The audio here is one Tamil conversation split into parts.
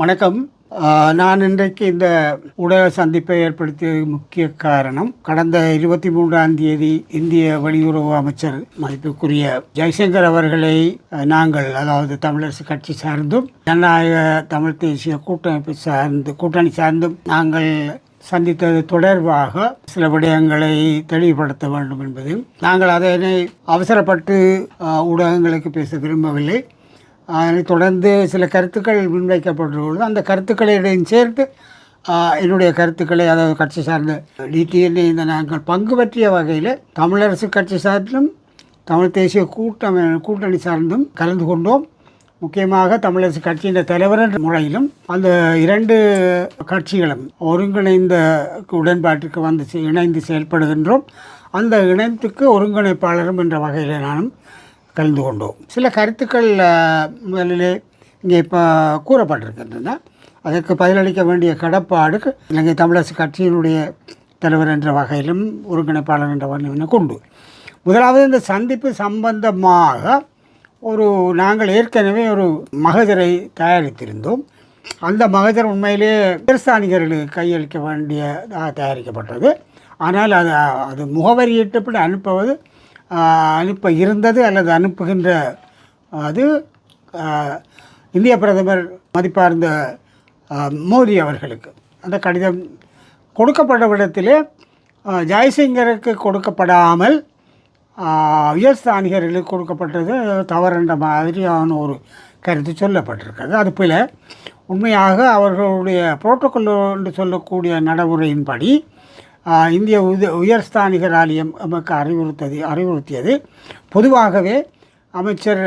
வணக்கம். நான் இன்றைக்கு இந்த ஊடக சந்திப்பை ஏற்படுத்திய முக்கிய காரணம், கடந்த 23ஆம் தேதி இந்திய வெளியுறவு அமைச்சர் மதிப்புக்குரிய ஜெய்சங்கர் அவர்களை நாங்கள், அதாவது தமிழரசு கட்சி சார்ந்தும் ஜனநாயக தமிழ் தேசிய கூட்டணி சார்ந்தும் நாங்கள் சந்தித்தது தொடர்பாக சில விடயங்களை தெளிவுபடுத்த வேண்டும் என்பதில் நாங்கள் அதனை அவசரப்பட்டு ஊடகங்களுக்கு பேச விரும்பவில்லை. அதனைத் தொடர்ந்து சில கருத்துக்கள் முன்வைக்கப்பட்டுள்ளது. அந்த கருத்துக்களிடையும் சேர்த்து என்னுடைய கருத்துக்களை, அதாவது கட்சி சார்ந்த டிடிஎன்ஏ இந்த நாங்கள் பங்கு பற்றிய வகையில் தமிழரசு கட்சி சார்ந்தும் தமிழ் தேசிய கூட்டணி சார்ந்தும் கலந்து கொண்டோம். முக்கியமாக தமிழரசு கட்சியின் தலைவர் என்ற முறையிலும் அந்த இரண்டு கட்சிகளும் ஒருங்கிணைந்த உடன்பாட்டிற்கு வந்து இணைந்து செயல்படுகின்றோம். அந்த இணைத்துக்கு ஒருங்கிணைப்பாளரும் என்ற வகையில் நானும் கலந்து கொண்டோம். சில கருத்துக்கள் முதலிலே இங்கே இப்போ கூறப்பட்டிருக்கின்றன. அதற்கு பதிலளிக்க வேண்டிய கடப்பாடு இலங்கை தமிழரசு கட்சியினுடைய தலைவர் என்ற வகையிலும் ஒருங்கிணைப்பாளர் என்ற வகையிலும் கொண்டு, முதலாவது இந்த சந்திப்பு சம்பந்தமாக நாங்கள் ஏற்கனவே ஒரு மகஜரை தயாரித்திருந்தோம். அந்த மகஜர் உண்மையிலே உயர்ஸ்தானிகர்களுக்கு கையளிக்க வேண்டியதாக தயாரிக்கப்பட்டது. ஆனால் அது முகவரியிட்டப்படி அனுப்ப இருந்தது அல்லது அனுப்புகின்ற அது இந்திய பிரதமர் மதிப்பார்ந்த மோடி அவர்களுக்கு அந்த கடிதம் கொடுக்கப்பட்ட விடத்திலே ஜெய்சங்கருக்கு கொடுக்கப்படாமல் உயர்ஸ்தானிகர்களுக்கு கொடுக்கப்பட்டது தவறுன்ற மாதிரியான ஒரு கருத்து சொல்லப்பட்டிருக்கிறது. அது போல உண்மையாக அவர்களுடைய புரோட்டோகால் என்று சொல்லக்கூடிய நடைமுறையின்படி இந்திய உயர்ஸ்தானிகர் ஆலயம் நமக்கு அறிவுறுத்தியது, பொதுவாகவே அமைச்சர்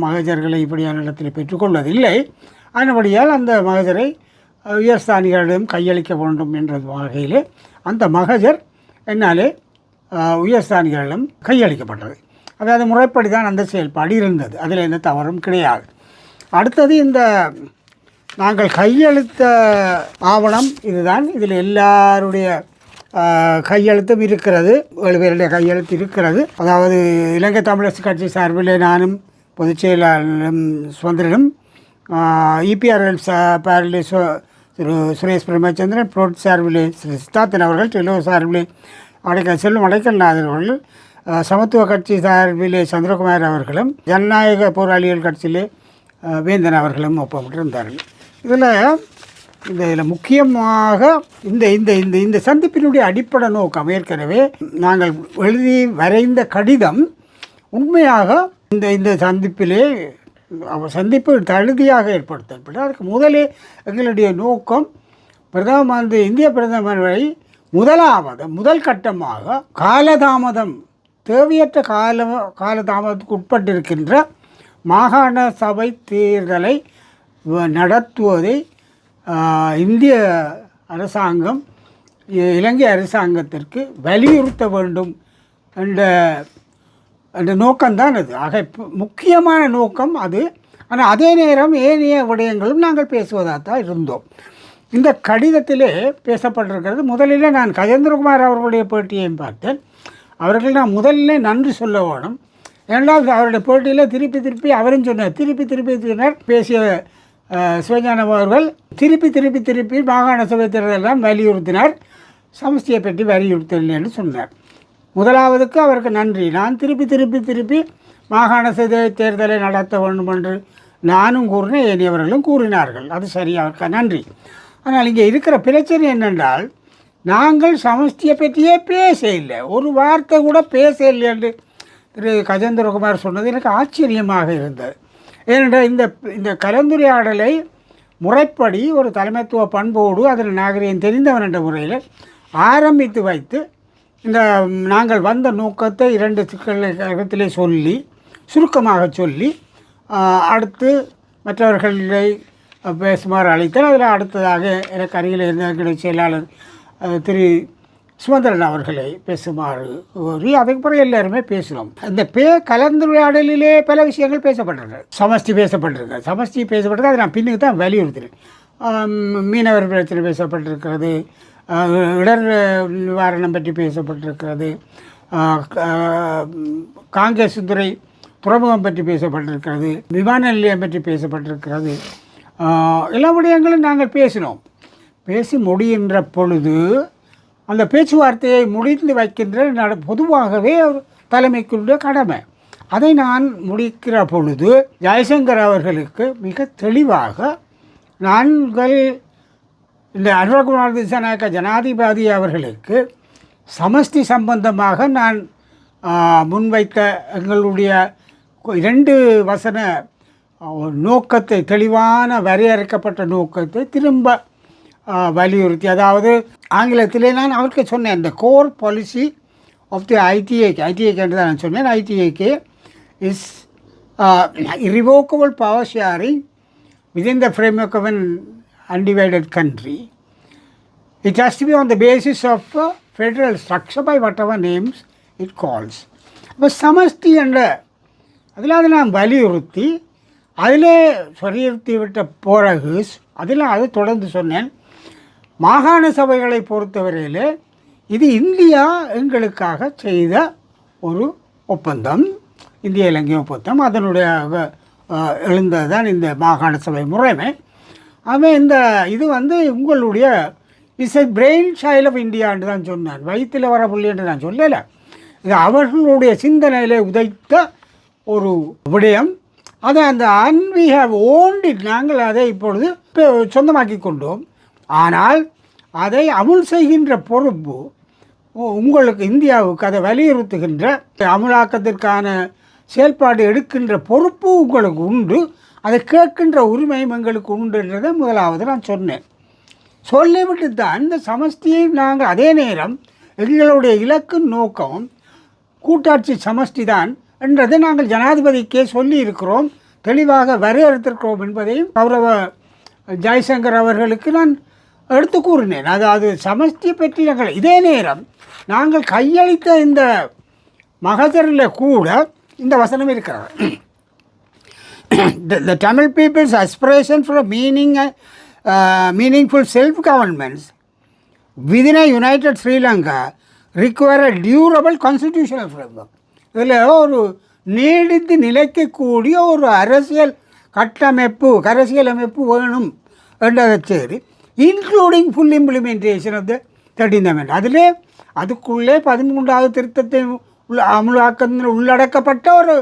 மகஜர்களை இப்படியான இடத்தில் பெற்றுக்கொள்வதில்லை. அதன்படியால் அந்த மகஜரை உயர்ஸ்தானிகளிடம் கையளிக்க வேண்டும் என்ற வகையில் அந்த மகஜர் என்னாலே உயர்ஸ்தானிகளிடம் கையளிக்கப்பட்டது. அதாவது முறைப்படி தான் அந்த செயல்பாடு இருந்தது. அதில் எந்த தவறும் கிடையாது. அடுத்தது இந்த நாங்கள் கையெழுத்த ஆவணம் இதுதான். இதில் எல்லாருடைய கையெழுத்தும் இருக்கிறது, 7 பேருடைய கையெழுத்து இருக்கிறது. அதாவது இலங்கை தமிழரசு கட்சி சார்பில் நானும் பொதுச் செயலாளரும் சுதந்திரனும், இபிஆர்எல் சார்பிலே சுரேஷ் பிரேமச்சந்திரன், புரோட் சார்பிலே சித்தார்த்தன் அவர்கள், டெலோ சார்பிலே அடைக்கல்நாதன் அவர்கள், சமத்துவ கட்சி சார்பிலே சந்திரகுமார் அவர்களும், ஜனநாயக போராளிகள் கட்சியிலே வேந்தன் அவர்களும் ஒப்பமிட்டிருந்தார்கள். இதில் முக்கியமாக இந்த இந்த இந்த இந்த சந்திப்பினுடைய அடிப்படை நோக்கம், ஏற்கனவே நாங்கள் எழுதி வரைந்த கடிதம் உண்மையாக இந்த சந்திப்பு தழுதியாக ஏற்படுத்தப்பட்டு, அதுக்கு எங்களுடைய நோக்கம் இந்திய பிரதமரை முதல் கட்டமாக தேவையற்ற காலதாமதத்துக்கு உட்பட்டிருக்கின்ற மாகாண சபை தேர்தலை நடத்துவதை இந்திய அரசாங்கம் இலங்கை அரசாங்கத்திற்கு வலியுறுத்த வேண்டும் என்ற நோக்கம்தான் அது. ஆக முக்கியமான நோக்கம் அது. ஆனால் அதே நேரம் ஏனைய விடயங்களும் நாங்கள் பேசுவதாக தான் இருந்தோம். இந்த கடிதத்திலே பேசப்பட்டிருக்கிறது. முதலில் நான் கஜேந்திரகுமார் அவர்களுடைய பேட்டியையும் பார்த்தேன். அவர்கள் நான் முதலில் நன்றி சொல்ல வேணும். இரண்டாவது அவருடைய பேட்டியில் திருப்பி அவரும் சொன்னார், திருப்பி சொன்னார். பேசிய சிவஞானம் அவர்கள் திருப்பி மாகாண சபை தேர்தலெல்லாம் வலியுறுத்தினார், சமஷ்டியை பற்றி வலியுறுத்தவில்லை என்று சொன்னார். முதலாவதுக்கு அவருக்கு நன்றி. நான் திருப்பி மாகாண சபை தேர்தலை நடத்த வேண்டும் என்று நானும் கூறினேன், ஏனையவர்களும் கூறினார்கள். அது சரி, அவருக்கு நன்றி. ஆனால் இங்கே இருக்கிற பிரச்சனை என்னென்றால், நாங்கள் சமஷ்டியை பற்றியே பேச இல்லை, ஒரு வார்த்தை கூட பேச இல்லை என்று திரு கஜேந்திரகுமார் சொன்னது எனக்கு ஆச்சரியமாக இருந்தது. ஏனென்றால் இந்த கலந்துரையாடலை முறைப்படி ஒரு தலைமைத்துவ பண்போடு அதில் நாகரிகம் தெரிந்தவன் என்ற முறையில் ஆரம்பித்து வைத்து நாங்கள் வந்த நோக்கத்தை 2 சிக்கலத்திலே சுருக்கமாக சொல்லி அடுத்து மற்றவர்களை பேசுமாறு அழைத்தால், அதில் அடுத்ததாக எனக்கு அருகில் இருந்த எங்களுடைய செயலாளர் திரு சுதந்திரன் அவர்களை பேசுமாறு கூறி, அதுக்கு பிறகு எல்லாருமே பேசினோம். இந்த கலந்துரையாடலிலே பல விஷயங்கள் பேசப்பட்டிருக்கு. சமஷ்டி பேசப்பட்டிருக்கு. அதை நான் பின்னுக்கு தான் வலியுறுத்தினேன். மீனவர் பிரச்சனை பேசப்பட்டிருக்கிறது, இடர் நிவாரணம் பற்றி பேசப்பட்டிருக்கிறது, காங்கிரஸ் துறை துறைமுகம் பற்றி பேசப்பட்டிருக்கிறது, விமான நிலையம் பற்றி பேசப்பட்டிருக்கிறது, எல்லா விடயங்களும் நாங்கள் பேசினோம். பேசி முடிகின்ற பொழுது அந்த பேச்சுவார்த்தையை முடிந்து வைக்கின்ற பொதுவாகவே ஒரு தலைமைக்குள்ள கடமை. அதை நான் முடிக்கிற பொழுது ஜெய்சங்கர் அவர்களுக்கு மிக தெளிவாக நாங்கள் இந்த அனுரகுமார் திசாநாயக்க ஜனாதிபதி அவர்களுக்கு சமஷ்டி சம்பந்தமாக நான் முன்வைத்த எங்களுடைய 2 வசன நோக்கத்தை, தெளிவான வரையறுக்கப்பட்ட நோக்கத்தை திரும்ப வலியுறுத்தி, அதாவது ஆங்கிலத்திலே நான் அவருக்கு சொன்னேன், இந்த core policy of the ITAK என்று தான் நான் சொன்னேன். ITAK is irrevocable power sharing within the framework of an undivided country. It has to be on the basis of federal structure by whatever names it calls. இப்போ சமஷ்டி என்ற அதில் அதை நான் வலியுறுத்தி அதிலே வலியுறுத்தி விட்ட பிறகு அதில் அதை தொடர்ந்து சொன்னேன். மாகாண சபைகளை பொறுத்தவரையில் இது இந்தியா எங்களுக்காக செய்த ஒரு ஒப்பந்தம், இந்திய இலங்கை ஒப்பந்தம். அதனுடைய எழுந்தது தான் இந்த மாகாண சபை முறைமை. அவன் இந்த இது உங்களுடைய is a brainchild of இந்தியான்னு தான் சொன்னான். வயிற்றில் வர புள்ளி என்று நான் சொல்லலை. இது அவர்களுடைய சிந்தனையில் உதைத்த ஒரு விடயம். அதை அந்த வி ஹவ் ஓன்ட் இட், நாங்கள் அதை இப்பொழுது சொந்தமாக்கி கொண்டோம். ஆனால் அதை அமுல் செய்கின்ற பொறுப்பு உங்களுக்கு, இந்தியாவுக்கு அதை வலியுறுத்துகின்ற அமுலாக்கத்திற்கான செயல்பாடு எடுக்கின்ற பொறுப்பு உங்களுக்கு உண்டு. அதை கேட்கின்ற உரிமையும் எங்களுக்கு உண்டுன்றதை முதலாவது நான் சொன்னேன். சொல்லிவிட்டு தான் இந்த சமஷ்டியை நாங்கள், அதே நேரம் எங்களுடைய இலக்கு நோக்கம் கூட்டாட்சி சமஷ்டி தான் என்றதை நாங்கள் ஜனாதிபதிக்கே சொல்லி இருக்கிறோம், தெளிவாக வரையறுத்திருக்கிறோம் என்பதையும் கௌரவ ஜெய்சங்கர் அவர்களுக்கு நான் எடுத்து கூறினேன். அதாவது சமஷ்டி பற்றி நாங்கள், இதே நேரம் நாங்கள் கையளித்த இந்த மகஜரில் கூட இந்த வசனம் இருக்கிறது. The Tamil people's aspiration for a meaningful self-government within a united Sri Lanka require a durable constitutional framework. இதில் ஒரு நீடித்து நிலைக்கக்கூடிய ஒரு அரசியலமைப்பு வேணும் என்றதை சரி, including full implementation of the 13th Amendment. அதிலே அதுக்குள்ளே 13வது திருத்தத்தை அமுலாக்கத்தில் உள்ளடக்கப்பட்ட ஒரு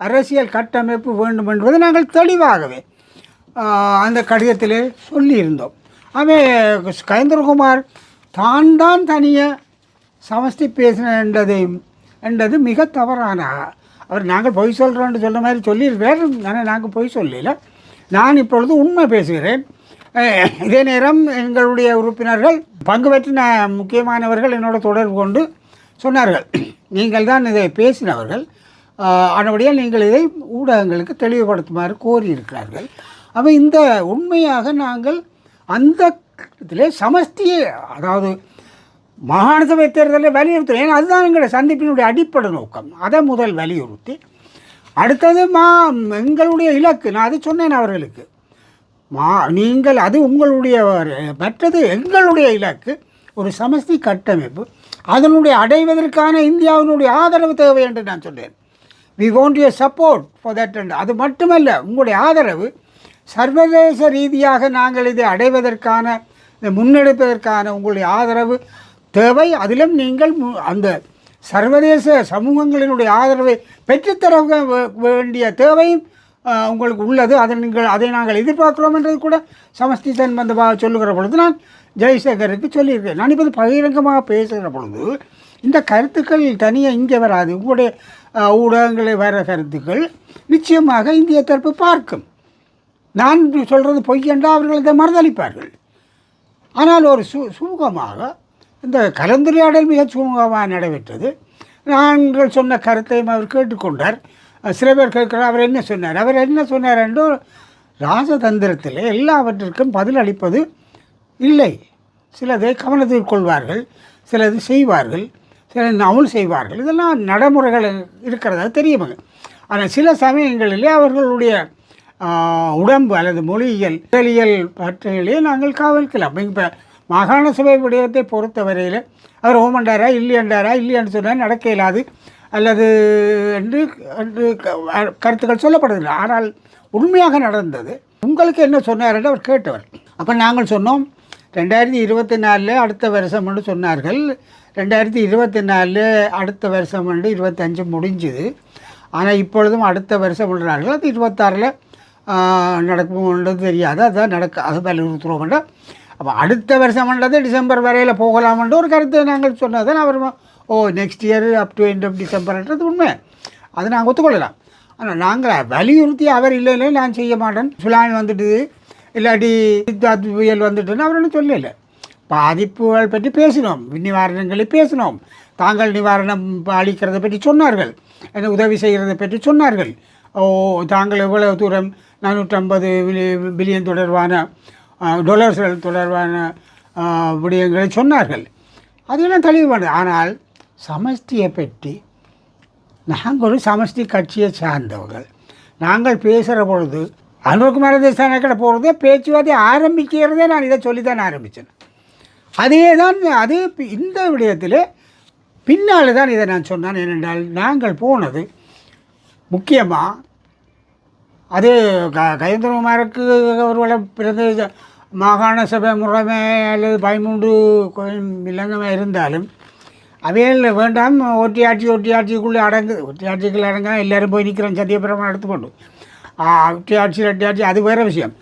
அரசியல் கட்டமைப்பு வேண்டும் என்பதை நாங்கள் தெளிவாகவே அந்த கடிதத்திலே சொல்லியிருந்தோம். அவன் கயேந்திரகுமார் தான் தனியாக சமஷ்டி பேசின என்றது மிக தவறான. அவர் நாங்கள் பொய் சொல்கிறோன்னு சொன்ன மாதிரி சொல்லியிருக்கிறார். ஆனால் நாங்கள் பொய் சொல்லல. நான் இப்பொழுது உண்மை பேசுகிறேன். இதே நேரம் எங்களுடைய உறுப்பினர்கள் பங்கு பெற்றின முக்கியமானவர்கள் என்னோட தொடர்பு கொண்டு சொன்னார்கள், நீங்கள் தான் இதை பேசினவர்கள், ஆனபடியால் நீங்கள் இதை ஊடகங்களுக்கு தெளிவுபடுத்துமாறு கோரியிருக்கிறார்கள். அப்போ இந்த உண்மையாக நாங்கள் அந்த இதிலே சமஷ்டியை, அதாவது மாகாண சபை தேர்தலில் வலியுறுத்துகிறேன். ஏன்னா அதுதான் எங்களுடைய சந்திப்பினுடைய அடிப்படை நோக்கம். அதை முதல் வலியுறுத்தி அடுத்தது எங்களுடைய இலக்கு, நான் அது சொன்னேன் அவர்களுக்கு, நீங்கள் அது உங்களுடைய, மற்றது எங்களுடைய இலக்கு ஒரு சமஷ்டி கட்டமைப்பு, அதனுடைய அடைவதற்கான இந்தியாவினுடைய ஆதரவு தேவை என்று நான் சொன்னேன். We want your support for that. அது மட்டுமல்ல, உங்களுடைய ஆதரவு சர்வதேச ரீதியாக நாங்கள் இதை அடைவதற்கான, இதை முன்னெடுப்பதற்கான உங்களுடைய ஆதரவு தேவை. அதிலும் நீங்கள் அந்த சர்வதேச சமூகங்களினுடைய ஆதரவை பெற்றுத்தர வேண்டிய தேவையும் உங்களுக்கு உள்ளது. அதை நாங்கள் எதிர்பார்க்கிறோம் என்றது கூட சமஷ்டி சம்பந்தமாக சொல்லுகிற பொழுது நான் ஜெய்சங்கருக்கு சொல்லியிருக்கேன். நான் இப்போது பகிரங்கமாக பேசுகிற பொழுது இந்த கருத்துக்கள் தனியாக இங்கே வராது. உங்களுடைய ஊடகங்களில் வர கருத்துக்கள் நிச்சயமாக இந்திய தரப்பு பார்க்கும். நான் சொல்கிறது பொய் என்றால் அவர்கள் இதை மறுதளிப்பார்கள். ஆனால் ஒரு சுமூகமாக இந்த கலந்துரையாடல் மிக சுமூகமாக நடைபெற்றது. நாங்கள் சொன்ன கருத்தையும் அவர் கேட்டுக்கொண்டார். சில பேர் கேட்கிறார், அவர் என்ன சொன்னார் என்று. ராஜதந்திரத்தில் எல்லாவற்றிற்கும் பதில் அளிப்பது இல்லை. சிலதை கவனத்தில் கொள்வார்கள், சிலது செய்வார்கள், சில அமுல் செய்வார்கள். இதெல்லாம் நடைமுறைகள் இருக்கிறதா தெரியுமாங்க. ஆனால் சில சமயங்களிலே அவர்களுடைய உடம்பு அல்லது மொழியியல் பற்றிலே நாங்கள் காவலிக்கலாம். இப்போ மாகாண சபை விடயத்தை பொறுத்தவரையில் அவர் ஓமண்டாரா இல்லையான்னு சொன்னால் நடக்க இயலாது அல்லது என்று கருத்துக்கள் சொல்லப்படுகிறது. ஆனால் உண்மையாக நடந்தது உங்களுக்கு என்ன சொன்னார்ன்னு அவர் கேட்டவர். அப்போ நாங்கள் சொன்னோம் 2024 அடுத்த வருஷம் என்று சொன்னார்கள். 2024 அடுத்த வருஷம் என்று 25 முடிஞ்சுது. ஆனால் இப்பொழுதும் அடுத்த வருஷம் சொல்கிறார்கள். அது 26 நடக்கும்ன்றது தெரியாது. அதுதான் அது வலியுறுத்துகிறோம்ன்ற. அப்போ அடுத்த வருஷம்ன்றது டிசம்பர் வரையில் போகலாம்ன்ற ஒரு கருத்தை நாங்கள் சொன்னதான் அவர் next year up to end of டிசம்பர்ன்றது உண்மை. அதை நாங்கள் ஒத்துக்கொள்ளலாம். ஆனால் நாங்கள் வலியுறுத்தி அவர் இல்லை நான் செய்ய மாட்டேன், சுனாமி வந்துட்டு இல்லாட்டி புயல் வந்துட்டுன்னு அவர் ஒன்றும் சொல்லலை. பாதிப்புகள் பற்றி பேசினோம், நிவாரணங்களை பேசினோம், தாங்கள் நிவாரணம் அளிக்கிறதை பற்றி சொன்னார்கள், என்ன உதவி செய்கிறதை பற்றி சொன்னார்கள். தாங்கள் எவ்வளவு தூரம் 450 பில்லியன் தொடர்பான டாலர்ஸ்கள் தொடர்பான விடயங்களை சொன்னார்கள். அதெல்லாம் தெளிவானது. ஆனால் சமஷ்டியை பற்றி நாங்கள் ஒரு சமஷ்டி கட்சியை சார்ந்தவர்கள். நாங்கள் பேசுகிற பொழுது அனுர்குமார தேசானக்கிட்ட போகிறதே பேச்சுவார்த்தை ஆரம்பிக்கிறதே நான் இதை சொல்லி தான் ஆரம்பித்தேன். அதே தான் அது இந்த விடயத்தில் பின்னால் தான் இதை நான் சொன்னேன். ஏனென்றால் நாங்கள் போனது முக்கியமாக அது கஜேந்திரகுமாருக்கு ஒருவேளை பிறந்த மாகாண சபை முறைமை அல்லது 13 இலங்கை இருந்தாலும் அவையில் வேண்டாம் ஒட்டியாட்சிக்குள்ளே ஒட்டியாட்சிக்குள்ளே அடங்க எல்லோரும் போய் நிற்கிறோம் சத்தியபிரமணம் எடுத்துக்கொண்டு ஒட்டியாட்சி ரெட்டியாட்சி அது வேறு விஷயம்.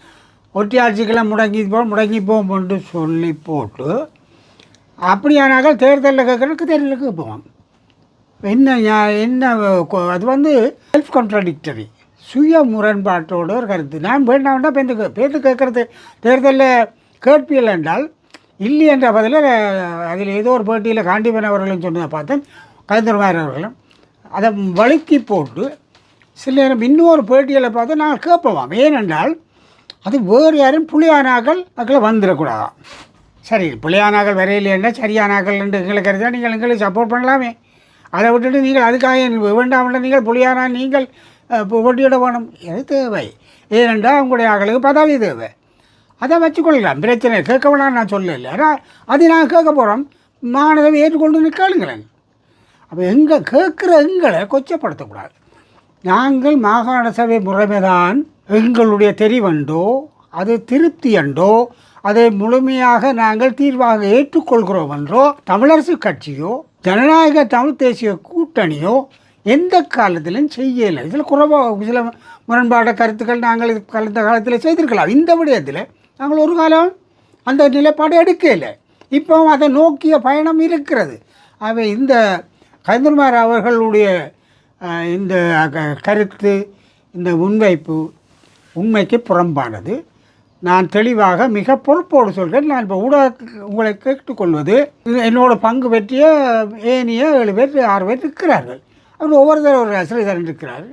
ஒட்டியாட்சிக்கெல்லாம் முடங்கி போகும்னு சொல்லி போட்டு அப்படியானாக்கள் தேர்தலில் கேட்குறதுக்கு தேர்தலுக்கு போவோம். என்ன அது செல்ஃப் கான்ட்ராடிக்டரி, சுய முரண்பாட்டோட ஒரு கருத்து. நான் வேண்டாம்னா பேத்து கேட்குறது தேர்தலில் கேட்பியல் என்றால் இல்லை என்ற பதில் அதில் ஏதோ ஒரு பேட்டியில் காண்டிபன் அவர்களும் சொன்னதை பார்த்தேன், கலைஞர்மார் அவர்களும் அதை வழுக்கி போட்டு சில நேரம் இன்னொரு பேட்டியில் பார்த்து நாங்கள் கேட்போம். ஏனென்றால் அது வேறு யாரும் புலியானாக்கள் அதில் வந்துடக்கூடாதான். சரி, புலியானாக்கள் வரையில்லைன்னா சரியானாக்கள் என்று எங்களை கருதா நீங்கள் எங்களுக்கு சப்போர்ட் பண்ணலாமே. அதை விட்டுட்டு நீங்கள் அதுக்காக வேண்டாம் நீங்கள் புலியானா நீங்கள் போட்டியிட வேணும். எது தேவை? ஏனென்றால் உங்களுடைய ஆக்களுக்கு பதவி தேவை. அதை வச்சுக்கொள்ளலாம், பிரச்சனை கேட்க வேணாம் நான் சொல்லலை. ஆனால் அது நாங்கள் கேட்க போகிறோம், மாணவரை ஏற்றுக்கொண்டு கேளுங்களேன். அப்போ கேட்குற எங்களை கொச்சப்படுத்தக்கூடாது. நாங்கள் மாகாண சபை முறைமைதான் எங்களுடைய தெரிவண்டோ அது திருப்தி அண்டோ அதை முழுமையாக நாங்கள் தீர்வாக ஏற்றுக்கொள்கிறோம் என்றோ தமிழரசு கட்சியோ ஜனநாயக தமிழ் தேசிய கூட்டணியோ எந்த காலத்திலும் செய்யலை. இதில் குறைவாக சில முரண்பாட கருத்துக்கள் நாங்கள் கலந்த காலத்தில் செய்திருக்கலாம். இந்த விடயத்தில் நாங்கள் ஒரு காலம் அந்த நிலைப்பாடு எடுக்கலை. இப்போ அதை நோக்கிய பயணம் இருக்கிறது. அவை இந்த கலைஞர்மார் அவர்களுடைய இந்த கருத்து, இந்த முன்வைப்பு உண்மைக்கு புறம்பானது. நான் தெளிவாக மிக பொறுப்போடு சொல்கிறேன். நான் இப்போ உங்களை கேட்டுக்கொள்வது, என்னோட பங்கு பற்றிய ஏனைய 7 பேர் 6 பேர் இருக்கிறார்கள். அவர் ஒவ்வொருத்தர் ஒரு ஸ்ரீதரன் இருக்கிறார்,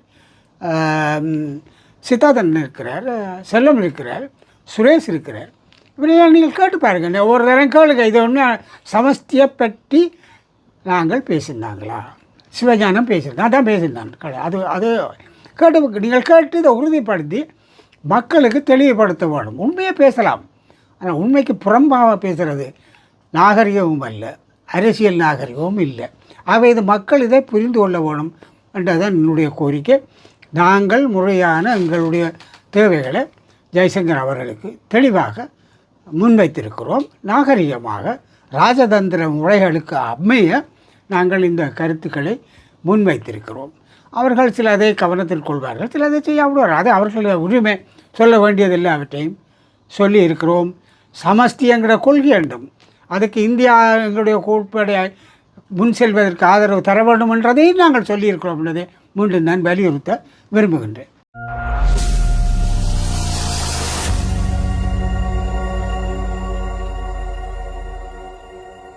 சித்தார்த்தன் இருக்கிறார், செல்லம் இருக்கிறார், சுரேஷ் இருக்கிறார். இப்படியெல்லாம் நீங்கள் கேட்டு பாருங்கள், ஒவ்வொரு தரம் கேளுங்க. இது ஒன்று சமஸ்தியை பற்றி நாங்கள் பேசியிருந்தாங்களா, சிவஞானம் பேசியிருந்தேன், அதான் பேசியிருந்தான். அது அது கேட்டு நீங்கள் கேட்டு இதை உறுதிப்படுத்தி மக்களுக்கு தெளிவுபடுத்த வேணும். உண்மையை பேசலாம், ஆனால் உண்மைக்கு புறம்பாக பேசுகிறது நாகரிகமும் அல்ல, அரசியல் நாகரிகமும் இல்லை. ஆகவே இது மக்கள் இதை புரிந்து கொள்ள வேணும் என்றதான் என்னுடைய கோரிக்கை. நாங்கள் முறையான எங்களுடைய தேவைகளை ஜெய்சங்கர் அவர்களுக்கு தெளிவாக முன்வைத்திருக்கிறோம். நாகரிகமாக ராஜதந்திர முறைகளுக்கு அமைய நாங்கள் இந்த கருத்துக்களை முன்வைத்திருக்கிறோம். அவர்கள் சிலதை கவனத்தில் கொள்வார்கள், சிலதை செய்ய விடுவார்கள். அது அவர்களுடைய உரிமை, சொல்ல வேண்டியதில்லை, அவற்றையும் சொல்லி இருக்கிறோம். சமஷ்டி என்கிற கொள்கை வேண்டும், அதுக்கு இந்தியா எங்களுடைய கோட்பாடை முன் செல்வதற்கு ஆதரவு தர வேண்டும் என்றதையும் நாங்கள் சொல்லியிருக்கிறோம் என்பதை மீண்டும் நான் வலியுறுத்த விரும்புகின்றேன்.